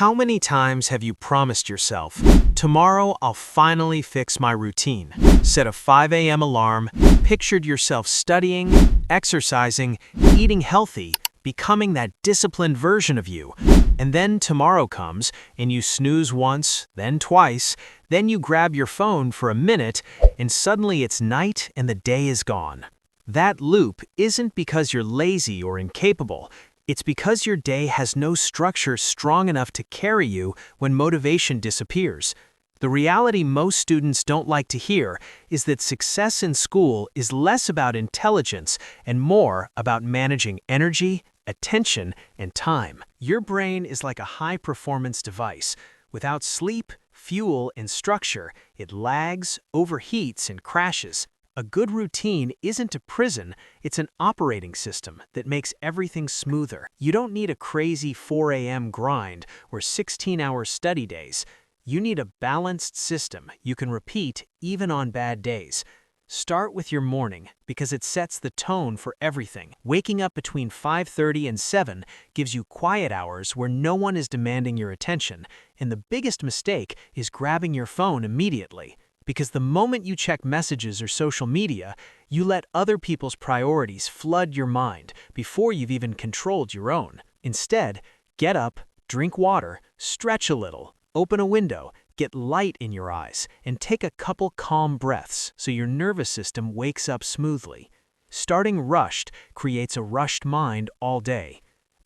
How many times have you promised yourself, tomorrow I'll finally fix my routine? Set a 5 a.m. alarm, pictured yourself studying, exercising, eating healthy, becoming that disciplined version of you. And then tomorrow comes, and you snooze once, then twice, then you grab your phone for a minute, and suddenly it's night and the day is gone. That loop isn't because you're lazy or incapable. It's because your day has no structure strong enough to carry you when motivation disappears. The reality most students don't like to hear is that success in school is less about intelligence and more about managing energy, attention, and time. Your brain is like a high-performance device. Without sleep, fuel, and structure, it lags, overheats, and crashes. A good routine isn't a prison, it's an operating system that makes everything smoother. You don't need a crazy 4 a.m. grind or 16-hour study days. You need a balanced system you can repeat even on bad days. Start with your morning because it sets the tone for everything. Waking up between 5:30 and 7 gives you quiet hours where no one is demanding your attention, and the biggest mistake is grabbing your phone immediately. Because the moment you check messages or social media, you let other people's priorities flood your mind before you've even controlled your own. Instead, get up, drink water, stretch a little, open a window, get light in your eyes, and take a couple calm breaths so your nervous system wakes up smoothly. Starting rushed creates a rushed mind all day.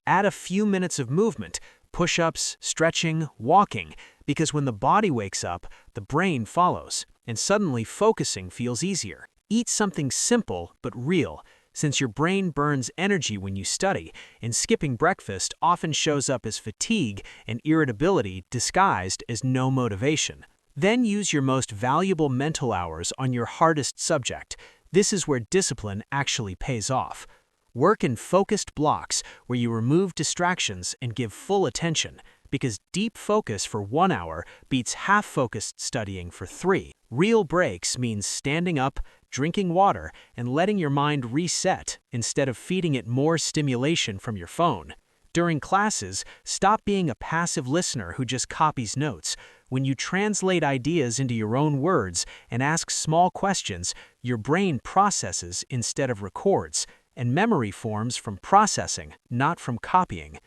Add a few minutes of movement, push-ups, stretching, walking, because when the body wakes up, the brain follows, and suddenly focusing feels easier. Eat something simple but real, since your brain burns energy when you study, and skipping breakfast often shows up as fatigue and irritability disguised as no motivation. Then use your most valuable mental hours on your hardest subject. This is where discipline actually pays off. Work in focused blocks where you remove distractions and give full attention, because deep focus for 1 hour beats half-focused studying for 3. Real breaks means standing up, drinking water, and letting your mind reset instead of feeding it more stimulation from your phone. During classes, stop being a passive listener who just copies notes. When you translate ideas into your own words and ask small questions, your brain processes instead of records, and memory forms from processing, not from copying.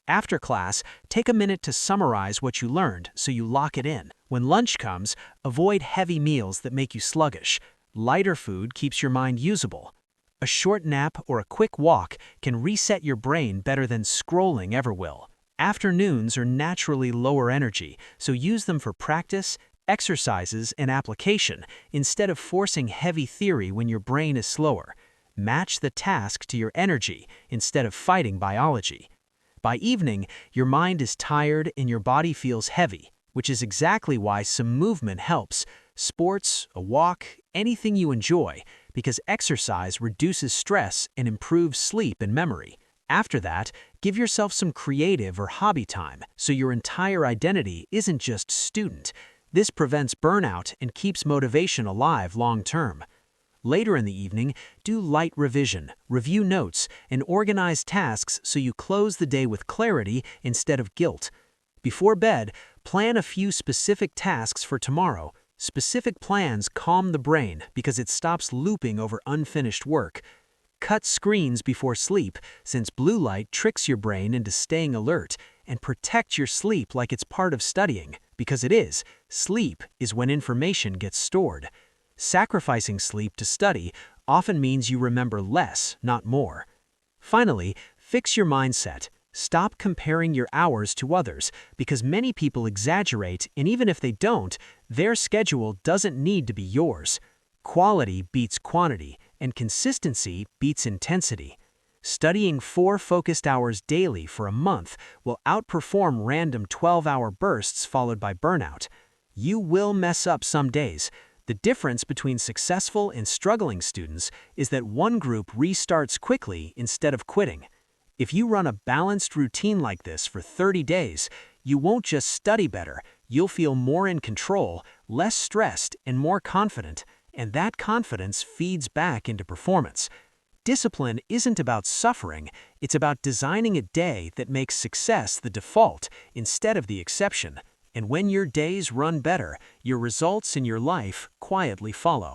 After class, take a minute to summarize what you learned so you lock it in. When lunch comes, avoid heavy meals that make you sluggish. Lighter food keeps your mind usable. A short nap or a quick walk can reset your brain better than scrolling ever will. Afternoons are naturally lower energy, so use them for practice, exercises, and application instead of forcing heavy theory when your brain is slower. Match the task to your energy instead of fighting biology. By evening, your mind is tired and your body feels heavy, which is exactly why some movement helps. Sports, a walk, anything you enjoy, because exercise reduces stress and improves sleep and memory. After that, give yourself some creative or hobby time so your entire identity isn't just student. This prevents burnout and keeps motivation alive long term. Later in the evening, do light revision, review notes, and organize tasks so you close the day with clarity instead of guilt. Before bed, plan a few specific tasks for tomorrow. Specific plans calm the brain because it stops looping over unfinished work. Cut screens before sleep, since blue light tricks your brain into staying alert, and protect your sleep like it's part of studying, because it is. Sleep is when information gets stored. Sacrificing sleep to study often means you remember less, not more. Finally, fix your mindset. Stop comparing your hours to others, because many people exaggerate, and even if they don't, their schedule doesn't need to be yours. Quality beats quantity, and consistency beats intensity. Studying 4 focused hours daily for a month will outperform random 12-hour bursts followed by burnout. You will mess up some days. The difference between successful and struggling students is that one group restarts quickly instead of quitting. If you run a balanced routine like this for 30 days, you won't just study better, you'll feel more in control, less stressed, and more confident, and that confidence feeds back into performance. Discipline isn't about suffering, it's about designing a day that makes success the default instead of the exception. And when your days run better, your results in your life quietly follow.